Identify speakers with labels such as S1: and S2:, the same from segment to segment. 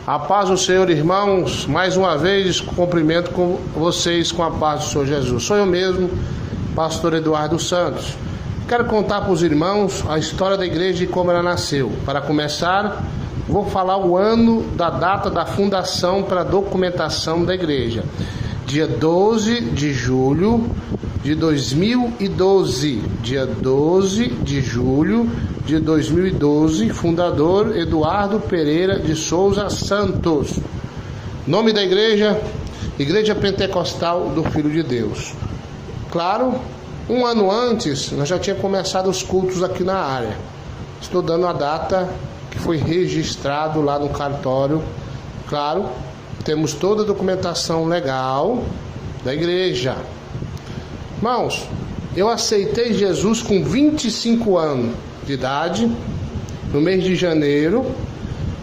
S1: A paz do Senhor, irmãos, mais uma vez cumprimento com vocês com a paz do Senhor Jesus. Sou eu mesmo, pastor Eduardo Santos. Quero contar para os irmãos a história da igreja e como ela nasceu. Para começar, vou falar o ano da data da fundação para a documentação da igreja. Dia 12 de julho de 2012. Dia 12 de julho de 2012, fundador Eduardo Pereira de Souza Santos. Nome da igreja, Igreja Pentecostal do Filho de Deus. Claro, um ano antes, nós já tínhamos começado os cultos aqui na área. Estou dando a data que foi registrado lá no cartório. Claro, temos toda a documentação legal da igreja. Irmãos, eu aceitei Jesus com 25 anos de idade, no mês de janeiro,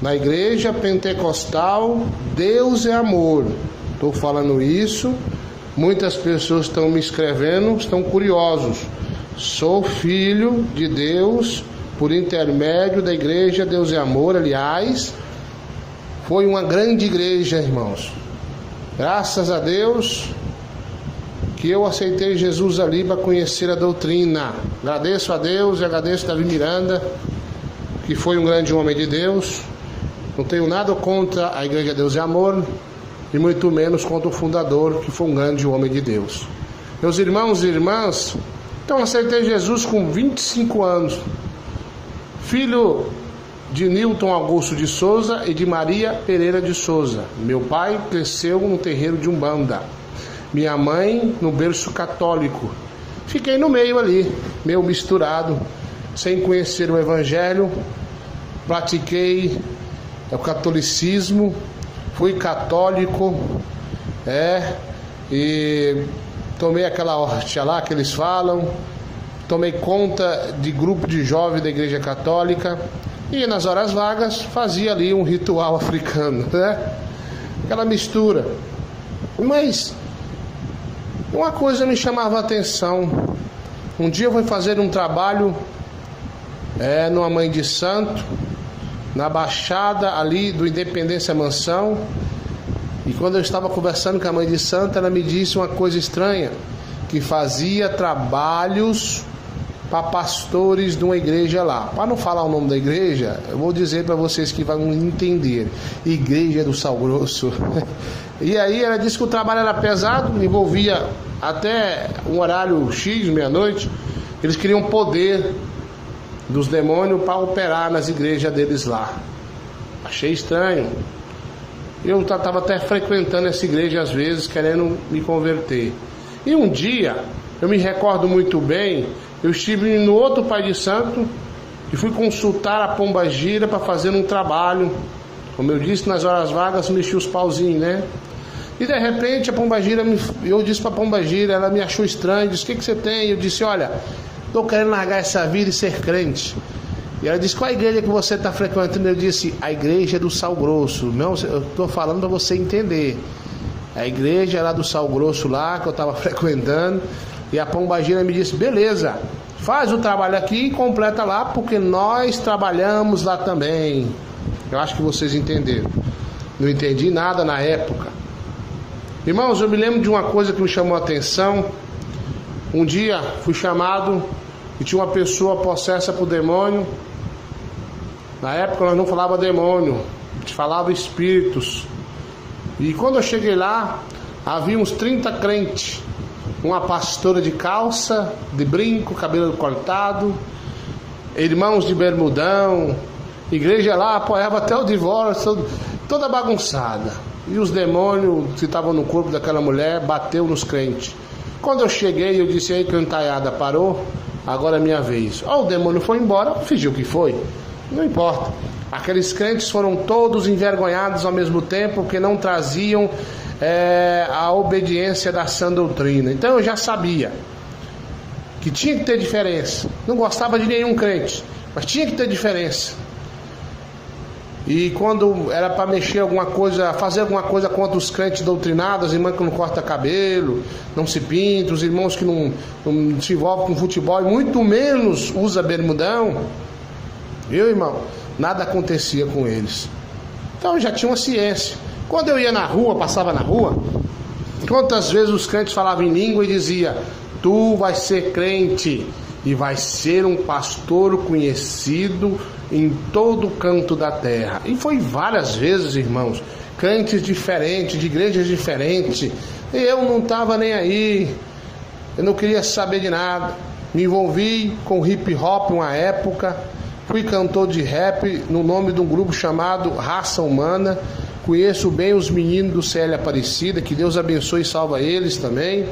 S1: na Igreja Pentecostal Deus é Amor. Estou falando isso, muitas pessoas estão me escrevendo, estão curiosos. Sou filho de Deus por intermédio da Igreja Deus é Amor. Aliás, foi uma grande igreja, irmãos. Graças a Deus que eu aceitei Jesus ali para conhecer a doutrina. Agradeço a Deus e agradeço a Davi Miranda, que foi um grande homem de Deus. Não tenho nada contra a Igreja Deus é Amor, e muito menos contra o fundador, que foi um grande homem de Deus. Meus irmãos e irmãs, então aceitei Jesus com 25 anos. Filho de Newton Augusto de Souza e de Maria Pereira de Souza. Meu pai cresceu no terreiro de Umbanda. Minha mãe no berço católico. Fiquei no meio ali, meio misturado, sem conhecer o evangelho. Pratiquei o catolicismo, fui católico, e tomei aquela hóstia lá que eles falam. Tomei conta de grupo de jovens da igreja católica. E nas horas vagas fazia ali um ritual africano, né? Aquela mistura. Mas uma coisa me chamava a atenção. Um dia eu fui fazer um trabalho numa Mãe de Santo, na Baixada ali do Independência Mansão. E quando eu estava conversando com a Mãe de Santo, ela me disse uma coisa estranha, que fazia trabalhos para pastores de uma igreja lá. Para não falar o nome da igreja, eu vou dizer para vocês que vão entender. Igreja do Sal Grosso. E aí ela disse que o trabalho era pesado, envolvia até um horário X, meia-noite. Eles queriam poder dos demônios para operar nas igrejas deles lá. Achei estranho. Eu estava até frequentando essa igreja às vezes, querendo me converter. E um dia, eu me recordo muito bem, eu estive no outro Pai de Santo e fui consultar a Pombagira para fazer um trabalho. Como eu disse, nas horas vagas mexi os pauzinhos, né? E de repente a Pombagira, eu disse para a Pombagira, ela me achou estranho, disse: "O que você tem?" Eu disse: "Olha, estou querendo largar essa vida e ser crente." E ela disse: "Qual a igreja que você está frequentando?" Eu disse: "A igreja do Sal Grosso." Não, eu estou falando para você entender. A igreja lá do Sal Grosso lá, que eu estava frequentando. E a Pombagira me disse: "Beleza, faz o trabalho aqui e completa lá, porque nós trabalhamos lá também." Eu acho que vocês entenderam. Não entendi nada na época. Irmãos, eu me lembro de uma coisa que me chamou a atenção. Um dia fui chamado e tinha uma pessoa possessa por demônio. Na época nós não falava demônio, a gente falava espíritos. E quando eu cheguei lá, havia uns 30 crentes. Uma pastora de calça, de brinco, cabelo cortado, irmãos de bermudão. Igreja lá apoiava até o divórcio, toda bagunçada. E os demônios que estavam no corpo daquela mulher bateu nos crentes. Quando eu cheguei, eu disse: "Aí, cantaiada, parou, agora é minha vez." O demônio foi embora, fingiu que foi, não importa. Aqueles crentes foram todos envergonhados ao mesmo tempo, porque não traziam a obediência da sã doutrina. Então eu já sabia que tinha que ter diferença. Não gostava de nenhum crente, mas tinha que ter diferença. E quando era para mexer alguma coisa, fazer alguma coisa contra os crentes doutrinados, as irmãs que não cortam cabelo, não se pintam, os irmãos que não se envolvem com futebol e muito menos usa bermudão, irmão, nada acontecia com eles. Então eu já tinha uma ciência. Quando eu ia na rua, passava na rua, quantas vezes os crentes falavam em língua e dizia: tu vai ser crente e vai ser um pastor conhecido em todo canto da terra. E foi várias vezes, irmãos, crentes diferentes, de igrejas diferentes. E eu não estava nem aí, eu não queria saber de nada. Me envolvi com hip hop uma época, fui cantor de rap no nome de um grupo chamado Raça Humana. Conheço bem os meninos do CL Aparecida, que Deus abençoe e salva eles também.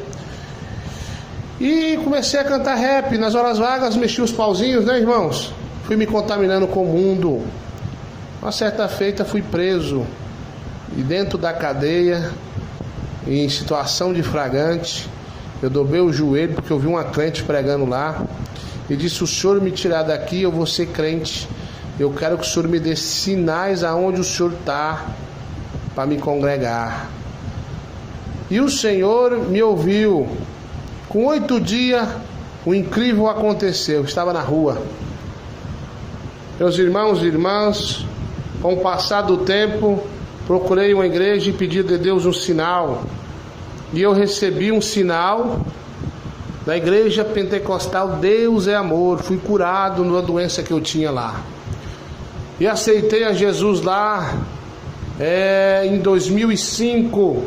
S1: E comecei a cantar rap, nas horas vagas mexi os pauzinhos, né, irmãos? Fui me contaminando com o mundo. Uma certa feita fui preso, e dentro da cadeia, em situação de flagrante, eu dobrei o joelho porque eu vi uma crente pregando lá e disse: o senhor me tirar daqui, eu vou ser crente. Eu quero que o senhor me dê sinais aonde o senhor está para me congregar. E o Senhor me ouviu. Com 8 dias, o incrível aconteceu. Eu estava na rua. Meus irmãos e irmãs, com o passar do tempo, procurei uma igreja e pedi de Deus um sinal. E eu recebi um sinal da igreja pentecostal Deus é Amor. Fui curado numa doença que eu tinha lá. E aceitei a Jesus lá em 2005.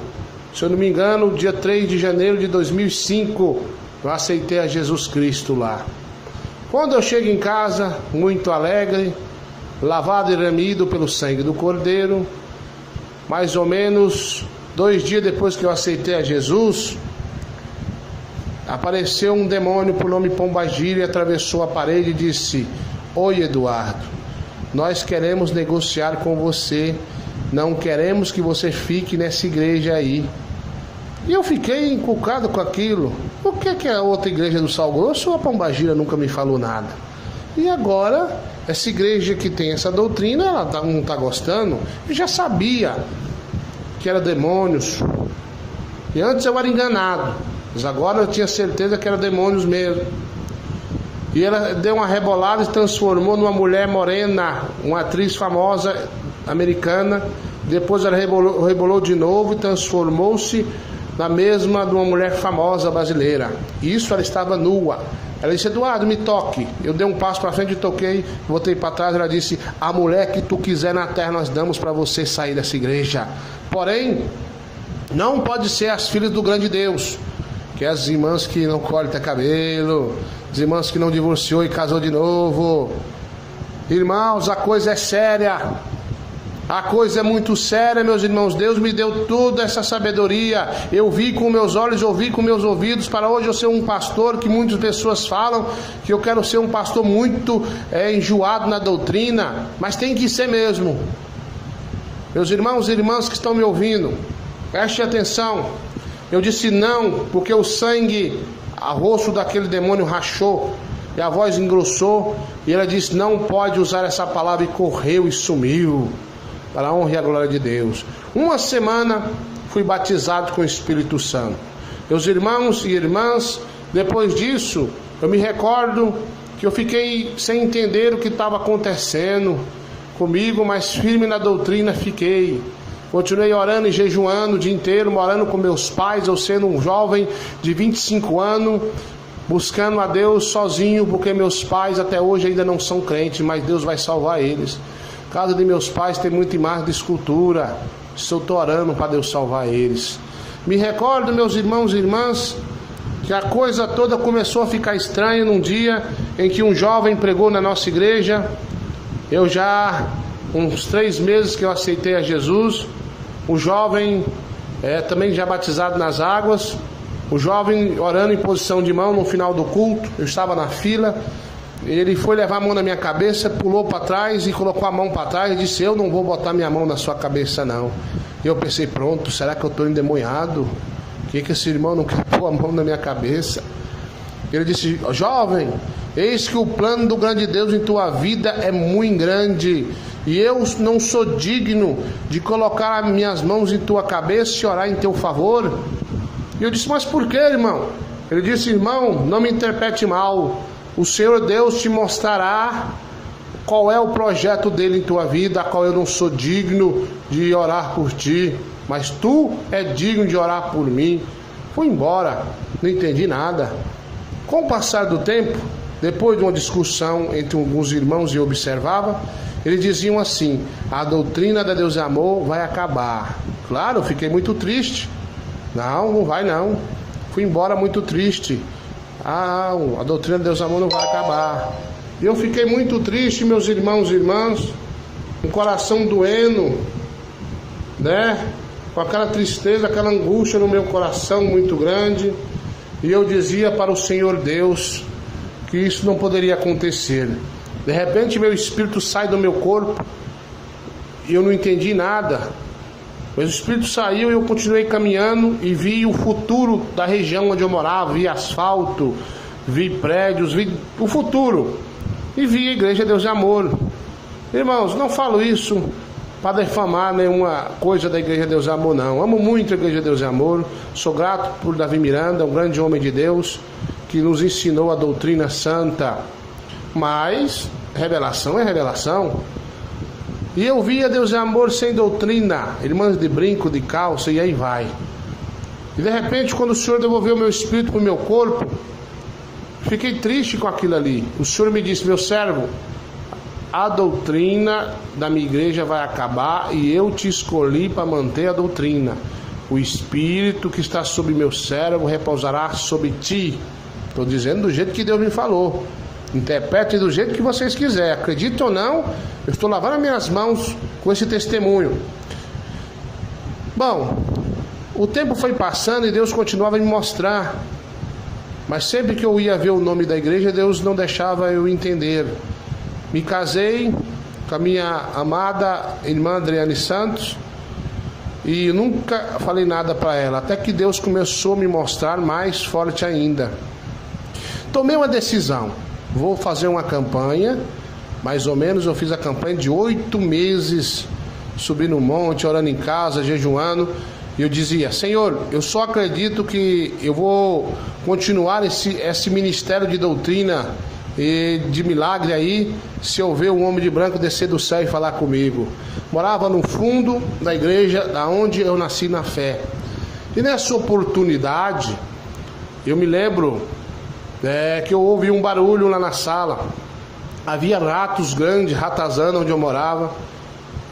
S1: Se eu não me engano, dia 3 de janeiro de 2005, eu aceitei a Jesus Cristo lá. Quando eu chego em casa, muito alegre, lavado e remido pelo sangue do Cordeiro, mais ou menos 2 dias depois que eu aceitei a Jesus, apareceu um demônio por nome Pombagira e atravessou a parede e disse: oi, Eduardo, nós queremos negociar com você, não queremos que você fique nessa igreja aí. E eu fiquei encucado com aquilo. Por que a outra igreja do Sal Grosso, a Pombagira, nunca me falou nada? E agora, essa igreja que tem essa doutrina, ela não está gostando. Eu já sabia que era demônios. E antes eu era enganado, mas agora eu tinha certeza que era demônios mesmo. E ela deu uma rebolada e transformou numa mulher morena, uma atriz famosa americana. Depois ela rebolou de novo e transformou-se na mesma de uma mulher famosa brasileira. Isso, ela estava nua. Ela disse: Eduardo, me toque. Eu dei um passo para frente e toquei, voltei para trás. Ela disse: a mulher que tu quiser na terra nós damos para você sair dessa igreja. Porém, não pode ser as filhas do grande Deus, que é as irmãs que não cortam cabelo, as irmãs que não divorciou e casou de novo. Irmãos, a coisa é séria. A coisa é muito séria, meus irmãos. Deus me deu toda essa sabedoria. Eu vi com meus olhos, ouvi com meus ouvidos. Para hoje eu ser um pastor, que muitas pessoas falam que eu quero ser um pastor muito enjoado na doutrina, mas tem que ser mesmo. Meus irmãos e irmãs que estão me ouvindo, preste atenção. Eu disse não, porque o sangue, o rosto daquele demônio rachou e a voz engrossou, e ela disse: não pode usar essa palavra, e correu e sumiu. Para a honra e a glória de Deus. Uma semana fui batizado com o Espírito Santo. Meus irmãos e irmãs, depois disso, eu me recordo que eu fiquei sem entender o que estava acontecendo comigo, mas firme na doutrina fiquei. Continuei orando e jejuando o dia inteiro, morando com meus pais, eu sendo um jovem de 25 anos, buscando a Deus sozinho, porque meus pais até hoje ainda não são crentes, mas Deus vai salvar eles. A casa de meus pais tem muita imagem de escultura. Estou orando para Deus salvar eles. Me recordo, meus irmãos e irmãs, que a coisa toda começou a ficar estranha num dia em que um jovem pregou na nossa igreja. Eu já, uns 3 meses que eu aceitei a Jesus. O jovem também já batizado nas águas. O jovem orando em posição de mão no final do culto. Eu estava na fila. Ele foi levar a mão na minha cabeça, pulou para trás e colocou a mão para trás e disse: eu não vou botar minha mão na sua cabeça não. E eu pensei: pronto, será que eu estou endemoniado? Que esse irmão não quer pôr a mão na minha cabeça? Ele disse: jovem, eis que o plano do grande Deus em tua vida é muito grande, e eu não sou digno de colocar as minhas mãos em tua cabeça e orar em teu favor. E eu disse: mas por que, irmão? Ele disse: irmão, não me interprete mal. O Senhor Deus te mostrará qual é o projeto dele em tua vida, a qual eu não sou digno de orar por ti, mas tu é digno de orar por mim. Fui embora, não entendi nada. Com o passar do tempo, depois de uma discussão entre alguns irmãos e eu observava, eles diziam assim: a doutrina da Deus e Amor vai acabar. Claro, eu fiquei muito triste. Não vai não. Fui embora muito triste. A doutrina da Deus e Amor não vai acabar. E eu fiquei muito triste, meus irmãos e irmãs, com o coração doendo, né? Com aquela tristeza, aquela angústia no meu coração muito grande. E eu dizia para o Senhor Deus que isso não poderia acontecer. De repente meu espírito sai do meu corpo e eu não entendi nada. Mas o espírito saiu e eu continuei caminhando e vi o futuro da região onde eu morava. Vi asfalto, vi prédios, vi o futuro. E vi a Igreja Deus e Amor. Irmãos, não falo isso para defamar nenhuma coisa da Igreja Deus e Amor, não. Amo muito a Igreja Deus e Amor. Sou grato por Davi Miranda, um grande homem de Deus, que nos ensinou a doutrina santa. Mas revelação é revelação. E eu via Deus e Amor sem doutrina, irmãs de brinco, de calça, e aí vai. E de repente, quando o Senhor devolveu o meu espírito para o meu corpo, fiquei triste com aquilo ali. O Senhor me disse: meu servo, a doutrina da minha igreja vai acabar e eu te escolhi para manter a doutrina. O espírito que está sobre meu servo repousará sobre ti. Estou dizendo do jeito que Deus me falou. Interprete do jeito que vocês quiserem. Acredite ou não, eu estou lavando as minhas mãos com esse testemunho. Bom, o tempo foi passando e Deus continuava a me mostrar. Mas sempre que eu ia ver o nome da igreja, Deus não deixava eu entender. Me casei com a minha amada irmã Adriane Santos e nunca falei nada para ela, até que Deus começou a me mostrar mais forte ainda. Tomei uma decisão: vou fazer uma campanha. Mais ou menos eu fiz a campanha de 8 meses, subindo no monte, orando em casa, jejuando. E eu dizia: Senhor, eu só acredito que eu vou continuar esse ministério de doutrina e de milagre aí, se eu ver um homem de branco descer do céu e falar comigo. Morava no fundo da igreja da onde eu nasci na fé. E nessa oportunidade, eu me lembro que eu ouvi um barulho lá na sala. Havia ratos grandes, ratazana onde eu morava.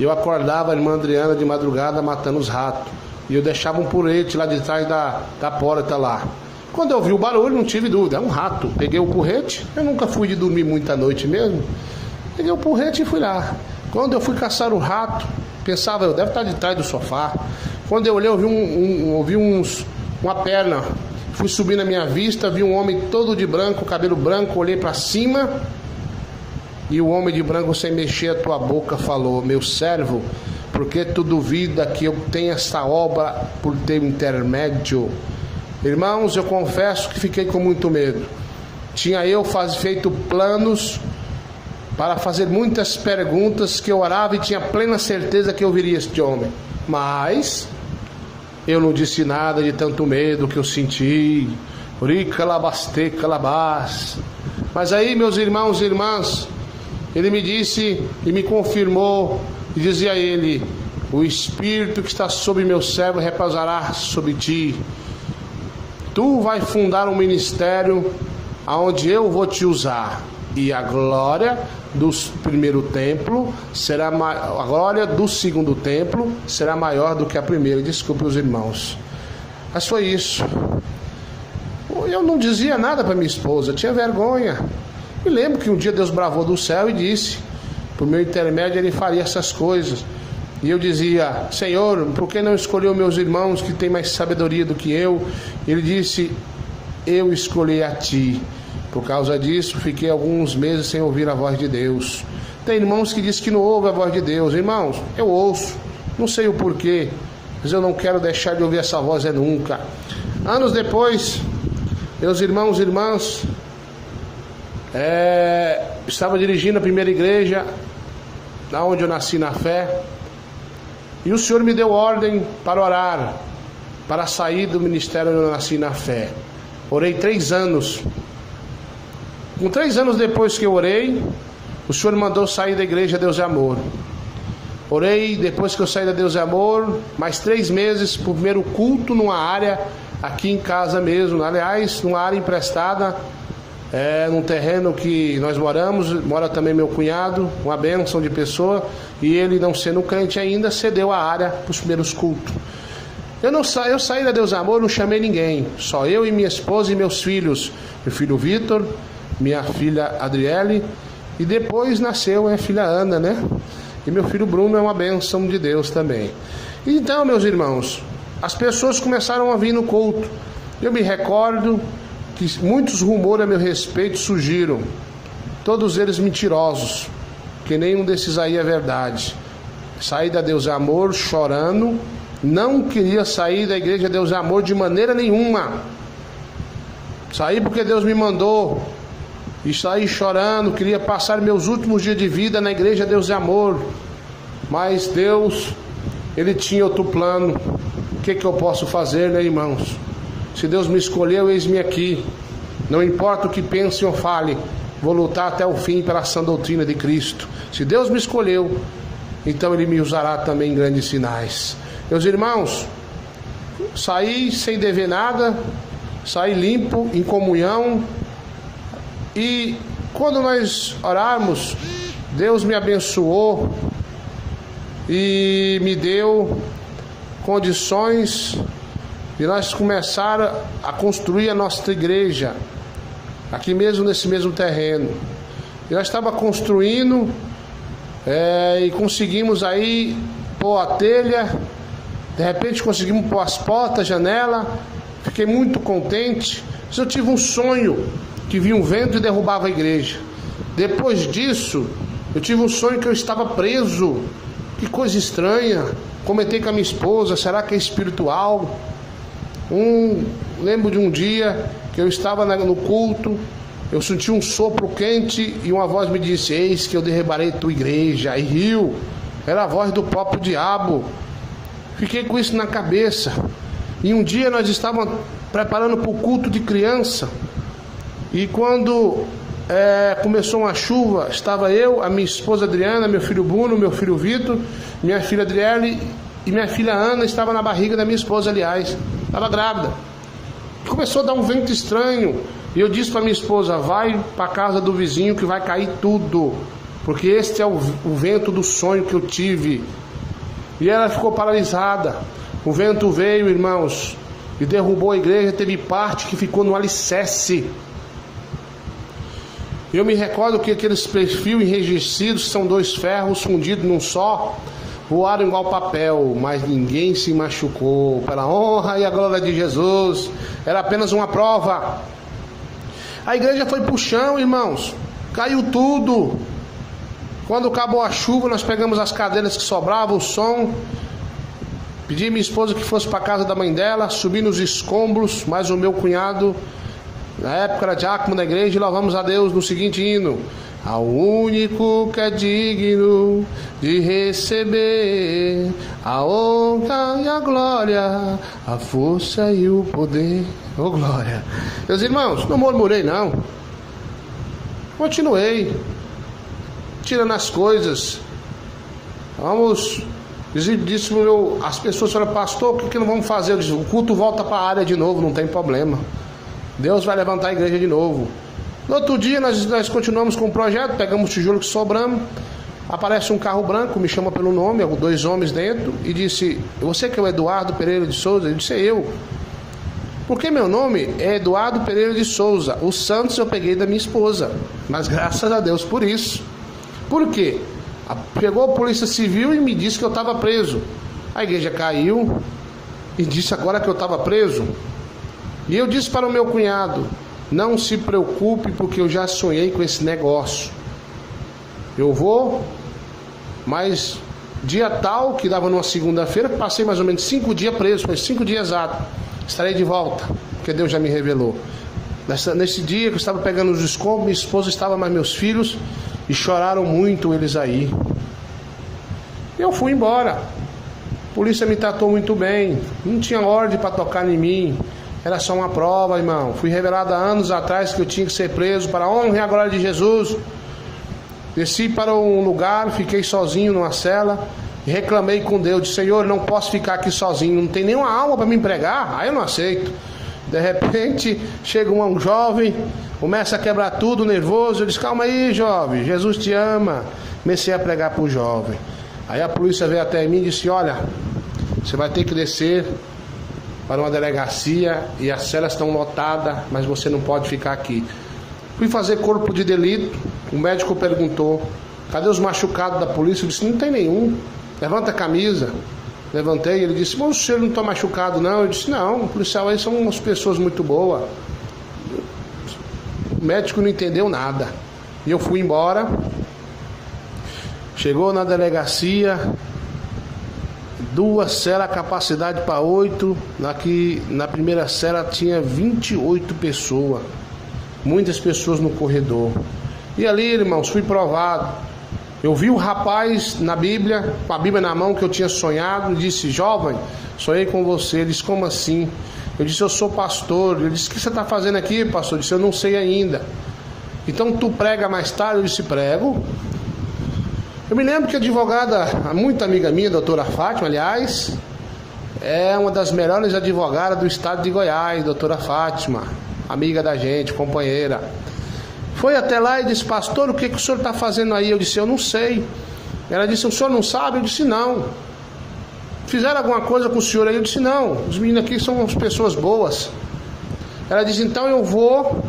S1: Eu acordava a irmã Adriana de madrugada matando os ratos. E eu deixava um porrete lá de trás da porta lá. Quando eu vi o barulho, não tive dúvida, é um rato. Peguei o porrete, eu nunca fui de dormir muita noite mesmo. Peguei o porrete e fui lá. Quando eu fui caçar o rato, pensava, eu deve estar de trás do sofá. Quando eu olhei, eu vi uma perna. Fui subir na minha vista, vi um homem todo de branco, cabelo branco, olhei para cima. E o homem de branco, sem mexer a tua boca, falou: meu servo, por que tu duvida que eu tenho essa obra por teu intermédio? Irmãos, eu confesso que fiquei com muito medo. Tinha eu feito planos para fazer muitas perguntas, que eu orava e tinha plena certeza que eu viria este homem. Mas eu não disse nada de tanto medo que eu senti. Mas aí, meus irmãos e irmãs, ele me disse e me confirmou, e dizia ele: o Espírito que está sobre meu servo repousará sobre ti. Tu vai fundar um ministério aonde eu vou te usar, e a glória do primeiro templo será a glória do segundo templo será maior do que a primeira. Desculpe os irmãos, mas foi isso. Eu não dizia nada para minha esposa, tinha vergonha. Me lembro que um dia Deus bravou do céu e disse: por meu intermédio ele faria essas coisas. E eu dizia: Senhor, por que não escolheu meus irmãos que têm mais sabedoria do que eu? Ele disse: eu escolhi a ti. Por causa disso, fiquei alguns meses sem ouvir a voz de Deus. Tem irmãos que dizem que não ouvem a voz de Deus. Irmãos, eu ouço, não sei o porquê, mas eu não quero deixar de ouvir essa voz nunca. Anos depois, meus irmãos e irmãs, estava dirigindo a primeira igreja, da onde eu nasci na fé, e o Senhor me deu ordem para orar, para sair do ministério onde eu nasci na fé. Orei 3 anos. Com 3 anos depois que eu orei, o Senhor mandou sair da igreja Deus é Amor. Orei, depois que eu saí da Deus é Amor, mais 3 meses para o primeiro culto numa área aqui em casa mesmo. Aliás, numa área emprestada, num terreno que nós moramos, mora também meu cunhado, uma bênção de pessoa, e ele, não sendo crente ainda, cedeu a área para os primeiros cultos. Eu saí da Deus é Amor, não chamei ninguém, só eu e minha esposa e meus filhos, meu filho Vitor, minha filha Adriele, e depois nasceu minha filha Ana, né? E meu filho Bruno é uma bênção de Deus também. Então, meus irmãos, as pessoas começaram a vir no culto. Eu me recordo que muitos rumores a meu respeito surgiram, todos eles mentirosos, que nenhum desses aí é verdade. Saí da Deus é Amor chorando, não queria sair da igreja Deus é Amor de maneira nenhuma. Saí porque Deus me mandou, e saí chorando, queria passar meus últimos dias de vida na igreja Deus é Amor, mas Deus, Ele tinha outro plano. O que eu posso fazer, né, irmãos? Se Deus me escolheu, eis-me aqui. Não importa o que pense ou fale, vou lutar até o fim pela sã doutrina de Cristo. Se Deus me escolheu, então Ele me usará também em grandes sinais. Meus irmãos, saí sem dever nada, saí limpo, em comunhão. E quando nós orarmos, Deus me abençoou e me deu condições de nós começar a construir a nossa igreja, aqui mesmo nesse mesmo terreno. E nós estávamos construindo e conseguimos aí pôr a telha, de repente conseguimos pôr as portas, janela, fiquei muito contente. Mas eu tive um sonho que vi um vento e derrubava a igreja. Depois disso, eu tive um sonho que eu estava preso. Que coisa estranha. Comentei com a minha esposa, será que é espiritual? Lembro de um dia que eu estava no culto, eu senti um sopro quente e uma voz me disse: eis que eu derribarei tua igreja. E riu. Era a voz do próprio diabo. Fiquei com isso na cabeça. E um dia nós estávamos preparando para o culto de criança. E quando começou uma chuva, estava eu, a minha esposa Adriana, meu filho Bruno, meu filho Vitor, minha filha Adriele e minha filha Ana estava na barriga da minha esposa, aliás, estava grávida. Começou a dar um vento estranho e eu disse para minha esposa: vai para a casa do vizinho que vai cair tudo, porque este é o vento do sonho que eu tive. E ela ficou paralisada. O vento veio, irmãos, e derrubou a igreja. Teve parte que ficou no alicerce. Eu me recordo que aqueles perfis enrijecidos, são 2 ferros fundidos num só, voaram igual papel, mas ninguém se machucou. Pela honra e a glória de Jesus, era apenas uma prova. A igreja foi pro chão, irmãos, caiu tudo. Quando acabou a chuva, nós pegamos as cadeiras que sobravam, o som, pedi a minha esposa que fosse para a casa da mãe dela, subi nos escombros, mas o meu cunhado, na época era diácono da igreja, e louvamos a Deus no seguinte hino: ao único que é digno de receber a honra e a glória, a força e o poder. Oh glória! Meus irmãos, não murmurei não, continuei tirando as coisas. Vamos, disse as pessoas falaram: pastor, o que nós vamos fazer? Eu disse: o culto volta para a área de novo, não tem problema, Deus vai levantar a igreja de novo. No outro dia nós continuamos com o projeto, pegamos o tijolo que sobramos, aparece um carro branco, me chama pelo nome, 2 homens dentro, e disse: você que é o Eduardo Pereira de Souza? Eu disse: eu. Porque meu nome é Eduardo Pereira de Souza. O Santos eu peguei da minha esposa, mas graças a Deus por isso. Por quê? Chegou a polícia civil e me disse que eu estava preso. A igreja caiu e disse agora que eu estava preso. E eu disse para o meu cunhado: não se preocupe, porque eu já sonhei com esse negócio. Eu vou, mas dia tal, que dava numa segunda-feira, passei mais ou menos 5 dias preso, foi 5 dias exatos. Estarei de volta, porque Deus já me revelou. Nesse dia que eu estava pegando os escombros, minha esposa estava, mais meus filhos, e choraram muito eles aí. Eu fui embora. A polícia me tratou muito bem, não tinha ordem para tocar em mim. Era só uma prova, irmão. Fui revelado há anos atrás que eu tinha que ser preso para a honra e a glória de Jesus. Desci para um lugar, fiquei sozinho numa cela e reclamei com Deus, disse: Senhor, não posso ficar aqui sozinho, não tem nenhuma alma para me pregar, aí eu não aceito. De repente chega um jovem, começa a quebrar tudo, nervoso. Eu disse: calma aí, jovem, Jesus te ama. Comecei a pregar para o jovem. Aí a polícia veio até mim e disse: olha, você vai ter que descer para uma delegacia e as celas estão lotadas, mas você não pode ficar aqui. Fui fazer corpo de delito. O médico perguntou: cadê os machucados da polícia? Eu disse: não tem nenhum. Levanta a camisa. Levantei, ele disse: mas o senhor não está machucado não? Eu disse: não, o policial aí são umas pessoas muito boas. O médico não entendeu nada. E eu fui embora. Chegou na delegacia, 2 celas, capacidade para 8. Na primeira cela tinha 28 pessoas. Muitas pessoas no corredor. E ali, irmãos, fui provado. Eu vi o rapaz na Bíblia, com a Bíblia na mão, que eu tinha sonhado, e disse: jovem, sonhei com você. Ele disse: como assim? Eu disse: eu sou pastor. Ele disse: o que você está fazendo aqui, pastor? Eu disse: eu não sei ainda. Então tu prega mais tarde? Eu disse: prego. Eu me lembro que a advogada, muito amiga minha, a doutora Fátima, aliás, é uma das melhores advogadas do estado de Goiás, doutora Fátima, amiga da gente, companheira. Foi até lá e disse: pastor, o que o senhor está fazendo aí? Eu disse: eu não sei. Ela disse: o senhor não sabe? Eu disse: não. Fizeram alguma coisa com o senhor aí? Eu disse: não, os meninos aqui são umas pessoas boas. Ela disse: então eu vou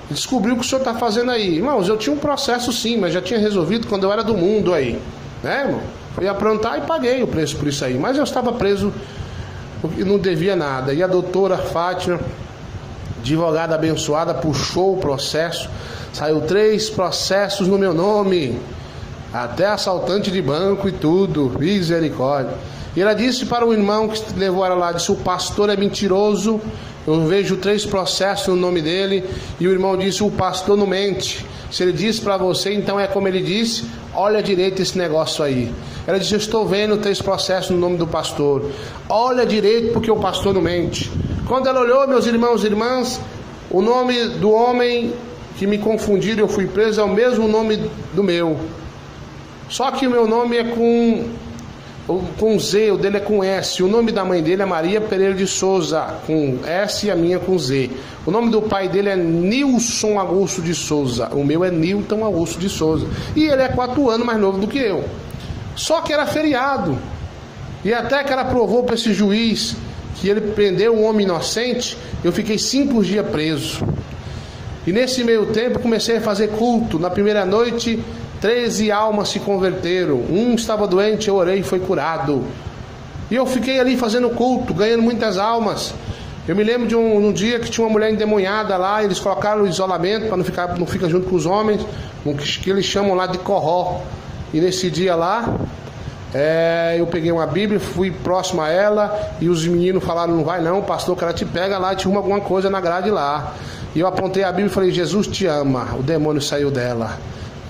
S1: descobrir o que o senhor está fazendo aí. Irmãos, eu tinha um processo sim, mas já tinha resolvido quando eu era do mundo aí, né, irmão? Fui aprontar e paguei o preço por isso aí, mas eu estava preso porque não devia nada. E a doutora Fátima, advogada abençoada, puxou o processo. Saiu 3 processos no meu nome, até assaltante de banco e tudo, misericórdia. E ela disse para o irmão que levou ela lá, disse: o pastor é mentiroso, eu vejo 3 processos no nome dele. E o irmão disse: o pastor não mente, se ele disse para você, então é como ele disse, olha direito esse negócio aí. Ela disse: eu estou vendo 3 processos no nome do pastor, olha direito porque o pastor não mente. Quando ela olhou, meus irmãos e irmãs, o nome do homem que me confundiram, eu fui preso, é o mesmo nome do meu, só que o meu nome é com Z, o dele é com S. O nome da mãe dele é Maria Pereira de Souza, com S, e a minha com Z. O nome do pai dele é Nilson Augusto de Souza. O meu é Nilton Augusto de Souza. E ele é 4 anos mais novo do que eu. Só que era feriado. E até que ela provou para esse juiz que ele prendeu um homem inocente, eu fiquei 5 dias preso. E nesse meio tempo comecei a fazer culto. Na primeira noite, 13 almas se converteram. Um estava doente, eu orei e foi curado. E eu fiquei ali fazendo culto, ganhando muitas almas. Eu me lembro de um dia que tinha uma mulher endemoniada lá. Eles colocaram o isolamento para não ficar junto com os homens, o que eles chamam lá de corró. E nesse dia lá, eu peguei uma Bíblia, fui próximo a ela, e os meninos falaram: não vai não, pastor, que ela te pega lá e te arruma alguma coisa na grade lá. E eu apontei a Bíblia e falei: Jesus te ama. O demônio saiu dela.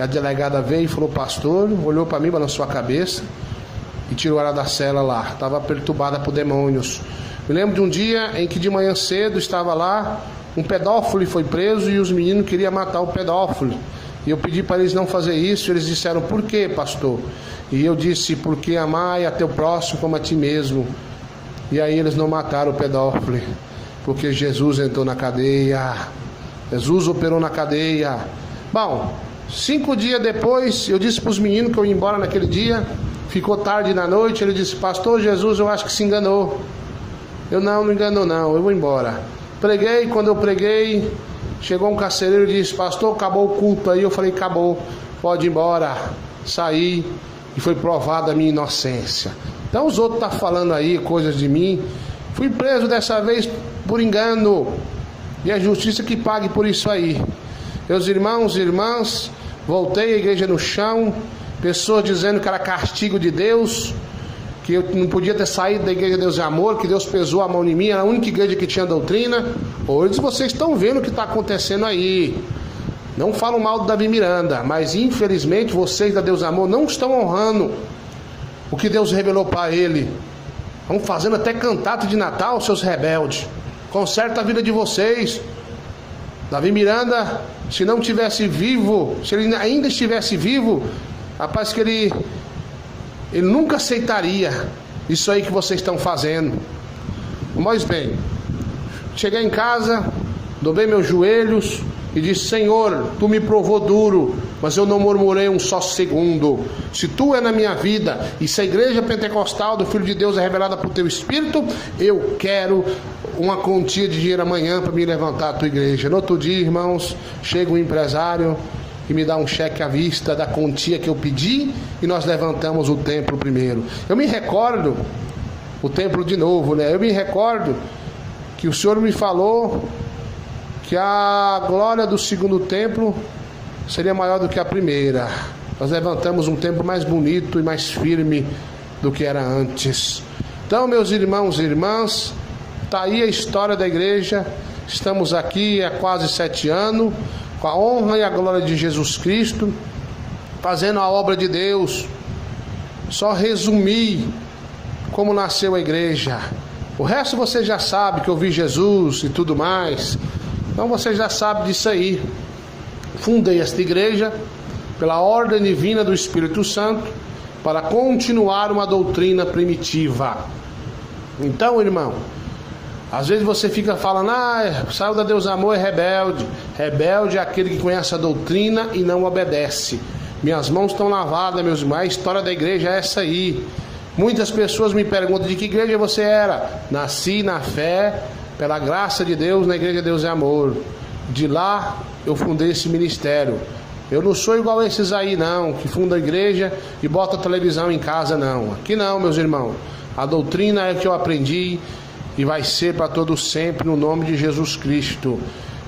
S1: A delegada veio e falou: pastor, olhou para mim, balançou a cabeça e tirou ela da cela lá. Estava perturbada por demônios. Me lembro de um dia em que de manhã cedo estava lá, um pedófilo foi preso e os meninos queriam matar o pedófilo. E eu pedi para eles não fazer isso. Eles disseram: por quê, pastor? E eu disse: porque amai a teu próximo como a ti mesmo. E aí eles não mataram o pedófilo, porque Jesus entrou na cadeia. Jesus operou na cadeia. Bom, 5 dias depois, eu disse para os meninos que eu ia embora naquele dia. Ficou tarde na noite. Ele disse: pastor, Jesus, eu acho que se enganou. Eu: não enganou não, eu vou embora. Preguei. Quando eu preguei, chegou um carcereiro e disse: pastor, acabou o culto aí. Eu falei: acabou, pode ir embora. Saí e foi provada a minha inocência. Então os outros estão falando aí coisas de mim. Fui preso dessa vez por engano, e a justiça que pague por isso aí. Meus irmãos e irmãs, voltei à igreja no chão, pessoas dizendo que era castigo de Deus, que eu não podia ter saído da igreja Deus e Amor, que Deus pesou a mão em mim, era a única igreja que tinha doutrina. Hoje vocês estão vendo o que está acontecendo aí. Não falo mal do Davi Miranda, mas infelizmente vocês da Deus e Amor não estão honrando o que Deus revelou para ele. Estão fazendo até cantata de Natal, seus rebeldes. Conserta a vida de vocês. Davi Miranda se não tivesse vivo, se ele ainda estivesse vivo, rapaz, que ele nunca aceitaria isso aí que vocês estão fazendo. Mas bem, cheguei em casa, dobrei meus joelhos e disse: Senhor, tu me provou duro, mas eu não murmurei um só segundo. Se tu é na minha vida e se a igreja pentecostal do Filho de Deus é revelada por teu Espírito, eu quero uma quantia de dinheiro amanhã para me levantar a tua igreja. No outro dia, irmãos, chega um empresário e me dá um cheque à vista da quantia que eu pedi, e nós levantamos o templo primeiro. Eu me recordo, o templo de novo, né? Eu me recordo que o Senhor me falou que a glória do segundo templo seria maior do que a primeira. Nós levantamos um templo mais bonito e mais firme do que era antes. Então, meus irmãos e irmãs, está aí a história da igreja. Estamos aqui há quase 7 anos, com a honra e a glória de Jesus Cristo, fazendo a obra de Deus. Só resumir como nasceu a igreja. O resto você já sabe, que eu vi Jesus e tudo mais. Então você já sabe disso aí. Fundei esta igreja pela ordem divina do Espírito Santo para continuar uma doutrina primitiva. Então, irmão, às vezes você fica falando: saiu da Deus Amor, é rebelde. Rebelde é aquele que conhece a doutrina e não obedece. Minhas mãos estão lavadas, meus irmãos. A história da igreja é essa aí. Muitas pessoas me perguntam: de que igreja você era? Nasci na fé, pela graça de Deus, na igreja Deus é Amor. De lá eu fundei esse ministério. Eu não sou igual a esses aí não, que fundam a igreja e botam a televisão em casa, não. Aqui não, meus irmãos. A doutrina é que eu aprendi e vai ser para todos sempre, no nome de Jesus Cristo.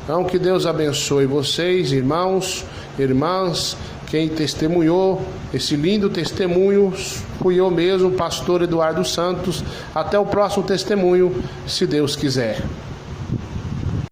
S1: Então que Deus abençoe vocês, irmãos, irmãs. Quem testemunhou esse lindo testemunho fui eu mesmo, pastor Eduardo Santos. Até o próximo testemunho, se Deus quiser.